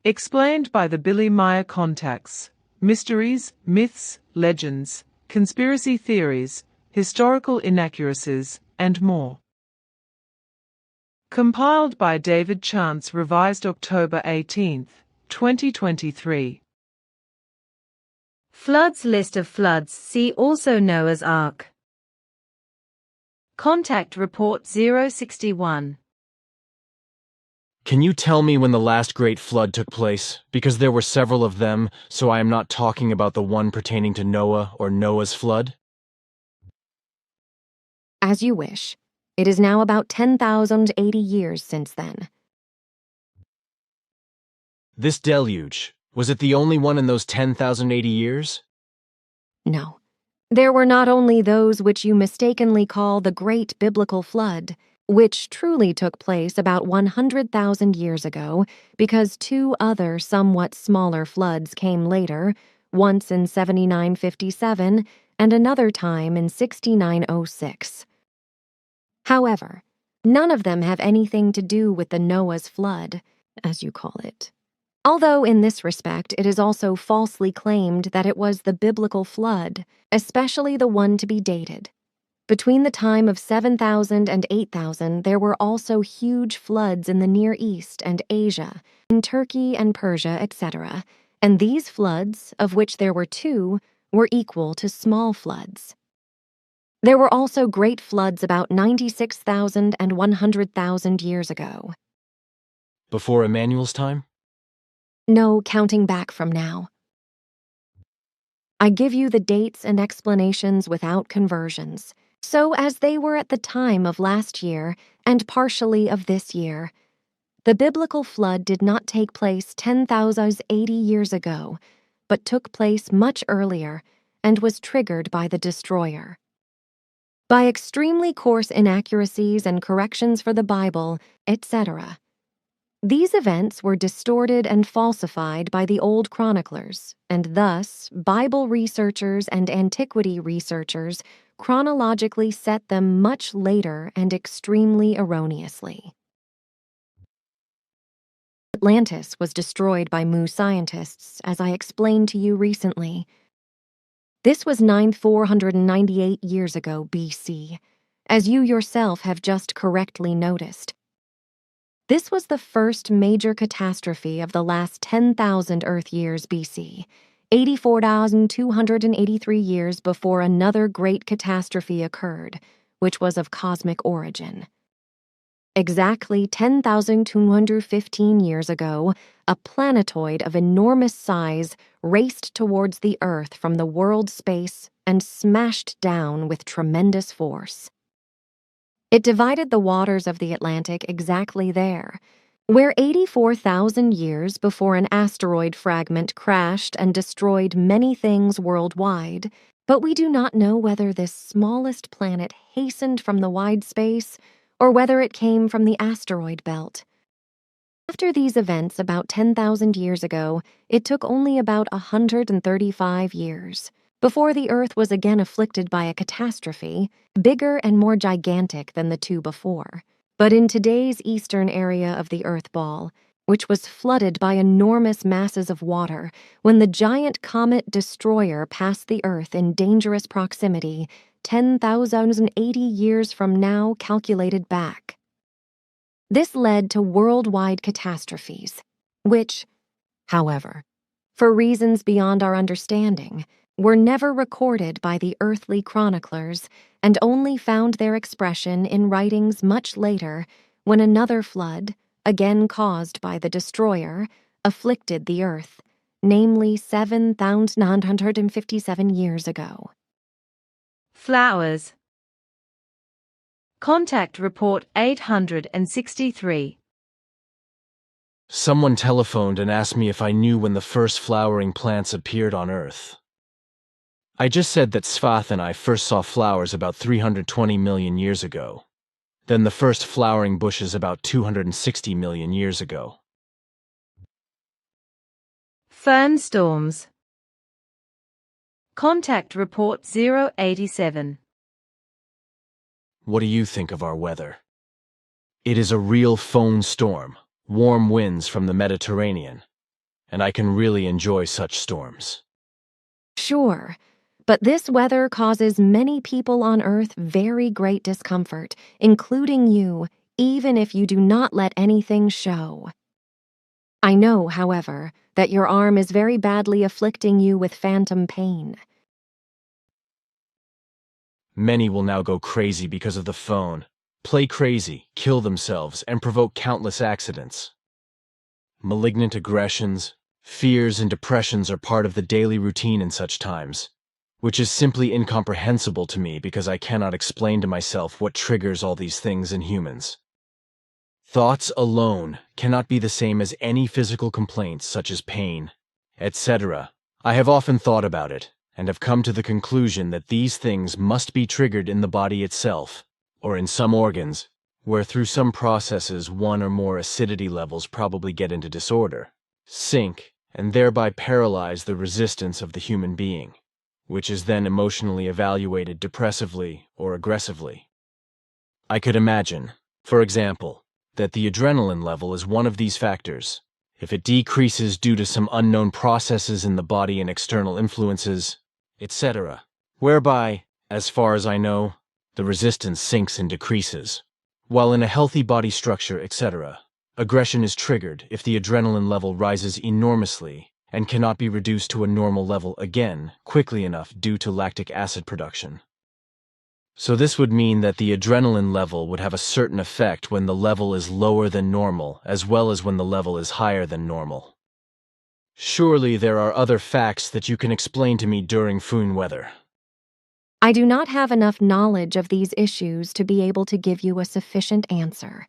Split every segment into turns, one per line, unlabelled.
Explained by the Billy Meier contacts. Mysteries, myths, legends, conspiracy theories, historical inaccuracies, and more. Compiled by David Chance, revised October 18, 2023.
Floods. List of floods, see also Noah's Ark. Contact Report 061.
Can you tell me when the last great flood took place? Because there were several of them, so I am not talking about the one pertaining to Noah or Noah's flood?
As you wish. It is now about 10,080 years since then.
This deluge, was it the only one in those 10,080 years?
No. There were not only those which you mistakenly call the Great Biblical Flood, which truly took place about 100,000 years ago, because two other somewhat smaller floods came later, once in 7957 and another time in 6906. However, none of them have anything to do with the Noah's flood, as you call it. Although in this respect it is also falsely claimed that it was the biblical flood, especially the one to be dated. Between the time of 7,000 and 8,000, there were also huge floods in the Near East and Asia, in Turkey and Persia, etc., and these floods, of which there were two, were equal to small floods. There were also great floods about 96,000 and 100,000 years ago.
Before Emmanuel's time?
No, counting back from now. I give you the dates and explanations without conversions, so as they were at the time of last year and partially of this year. The biblical flood did not take place 10,080 years ago, but took place much earlier and was triggered by the destroyer. By extremely coarse inaccuracies and corrections for the Bible, etc. These events were distorted and falsified by the old chroniclers, and thus Bible researchers and antiquity researchers chronologically set them much later and extremely erroneously. Atlantis was destroyed by Mu scientists, as I explained to you recently. This was 9,498 years ago BC, as you yourself have just correctly noticed. This was the first major catastrophe of the last 10,000 Earth years BC, 84,283 years before another great catastrophe occurred, which was of cosmic origin. Exactly 10,215 years ago, a planetoid of enormous size raced towards the Earth from the world space and smashed down with tremendous force. It divided the waters of the Atlantic exactly there, where 84,000 years before an asteroid fragment crashed and destroyed many things worldwide, but we do not know whether this smallest planet hastened from the wide space or whether it came from the asteroid belt. After these events about 10,000 years ago, it took only about 135 years before the Earth was again afflicted by a catastrophe, bigger and more gigantic than the two before, but in today's eastern area of the Earth ball, which was flooded by enormous masses of water when the giant comet destroyer passed the Earth in dangerous proximity 10,080 years from now calculated back. This led to worldwide catastrophes, which, however, for reasons beyond our understanding, were never recorded by the earthly chroniclers and only found their expression in writings much later when another flood, again caused by the destroyer, afflicted the earth, namely 7,957 years ago.
Flowers. Contact Report 863.
Someone telephoned and asked me if I knew when the first flowering plants appeared on Earth. I just said that Foehn and I first saw flowers about 320 million years ago. Then the first flowering bushes about 260 million years ago.
Foehn storms. Contact Report 087.
What do you think of our weather? It is a real Foehn storm, warm winds from the Mediterranean. and I can really enjoy such storms.
Sure, but this weather causes many people on Earth very great discomfort, including you, even if you do not let anything show. I know, however, that your arm is very badly afflicting you with phantom pain.
Many will now go crazy because of the Foehn, play crazy, kill themselves, and provoke countless accidents. Malignant aggressions, fears, and depressions are part of the daily routine in such times, which is simply incomprehensible to me because I cannot explain to myself what triggers all these things in humans. Thoughts alone cannot be the same as any physical complaints such as pain, etc. I have often thought about it, and have come to the conclusion that these things must be triggered in the body itself, or in some organs, where through some processes one or more acidity levels probably get into disorder, sink, and thereby paralyze the resistance of the human being, which is then emotionally evaluated depressively or aggressively. I could imagine, for example, that the adrenaline level is one of these factors. If it decreases due to some unknown processes in the body and external influences, etc., whereby, as far as I know, the resistance sinks and decreases. While in a healthy body structure, etc., aggression is triggered if the adrenaline level rises enormously and cannot be reduced to a normal level again quickly enough due to lactic acid production. So this would mean that the adrenaline level would have a certain effect when the level is lower than normal, as well as when the level is higher than normal. Surely there are other facts that you can explain to me during Foehn weather.
I do not have enough knowledge of these issues to be able to give you a sufficient answer.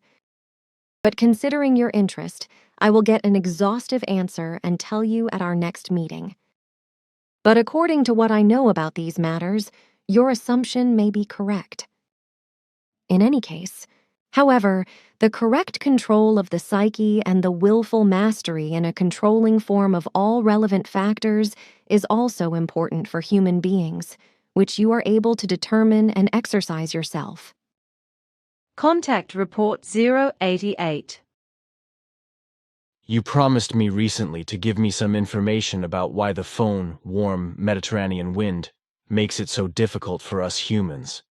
But considering your interest, I will get an exhaustive answer and tell you at our next meeting. But according to what I know about these matters, your assumption may be correct. In any case, however, the correct control of the psyche and the willful mastery in a controlling form of all relevant factors is also important for human beings, which you are able to determine and exercise yourself.
Contact Report 088.
You promised me recently to give me some information about why the Foehn, warm Mediterranean wind makes it so difficult for us humans.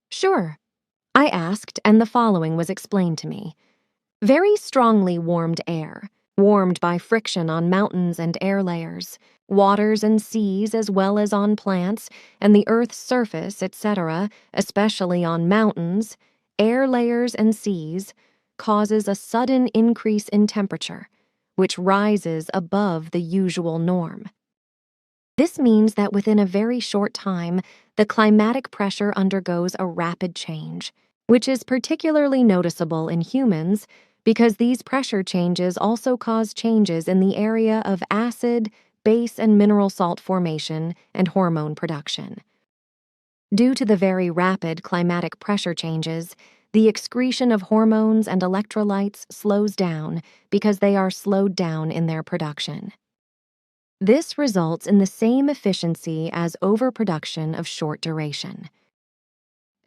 Sure. I asked, and the following was explained to me. Very strongly warmed air, warmed by friction on mountains and air layers, waters and seas as well as on plants, and the Earth's surface, etc., especially on mountains, air layers and seas, causes a sudden increase in temperature, which rises above the usual norm. This means that within a very short time, the climatic pressure undergoes a rapid change, which is particularly noticeable in humans because these pressure changes also cause changes in the area of acid, base, and mineral salt formation and hormone production. Due to the very rapid climatic pressure changes, the excretion of hormones and electrolytes slows down because they are slowed down in their production. This results in the same efficiency as overproduction of short duration.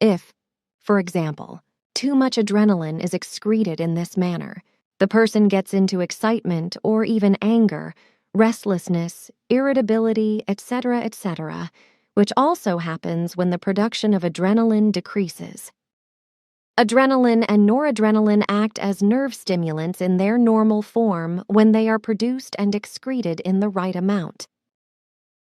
If, for example, too much adrenaline is excreted in this manner, the person gets into excitement or even anger, restlessness, irritability, etc., which also happens when the production of adrenaline decreases. Adrenaline and noradrenaline act as nerve stimulants in their normal form when they are produced and excreted in the right amount.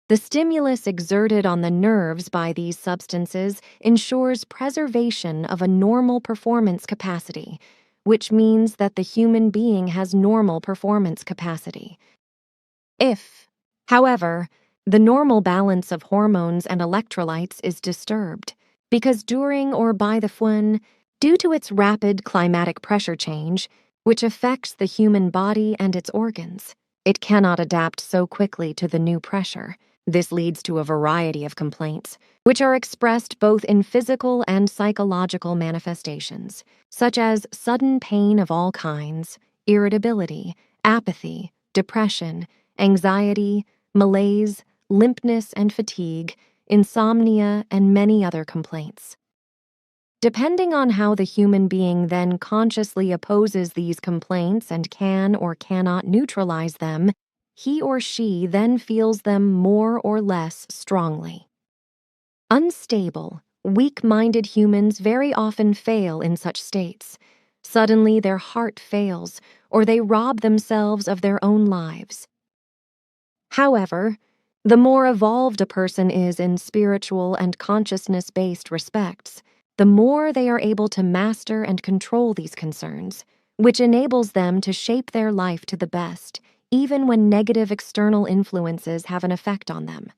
The stimulus exerted on the nerves by these substances ensures preservation of a normal performance capacity, which means that the human being has normal performance capacity. If, however, the normal balance of hormones and electrolytes is disturbed, because during or by the Foehn, due to its rapid climatic pressure change, which affects the human body and its organs, it cannot adapt so quickly to the new pressure. This leads to a variety of complaints, which are expressed both in physical and psychological manifestations, such as sudden pain of all kinds, irritability, apathy, depression, anxiety, malaise, limpness and fatigue, insomnia, and many other complaints. Depending on how the human being then consciously opposes these complaints and can or cannot neutralize them, he or she then feels them more or less strongly. Unstable, weak-minded humans very often fail in such states. Suddenly their heart fails, or they rob themselves of their own lives. However, the more evolved a person is in spiritual and consciousness-based respects, the more they are able to master and control these concerns, which enables them to shape their life to the best, even when negative external influences have an effect on them.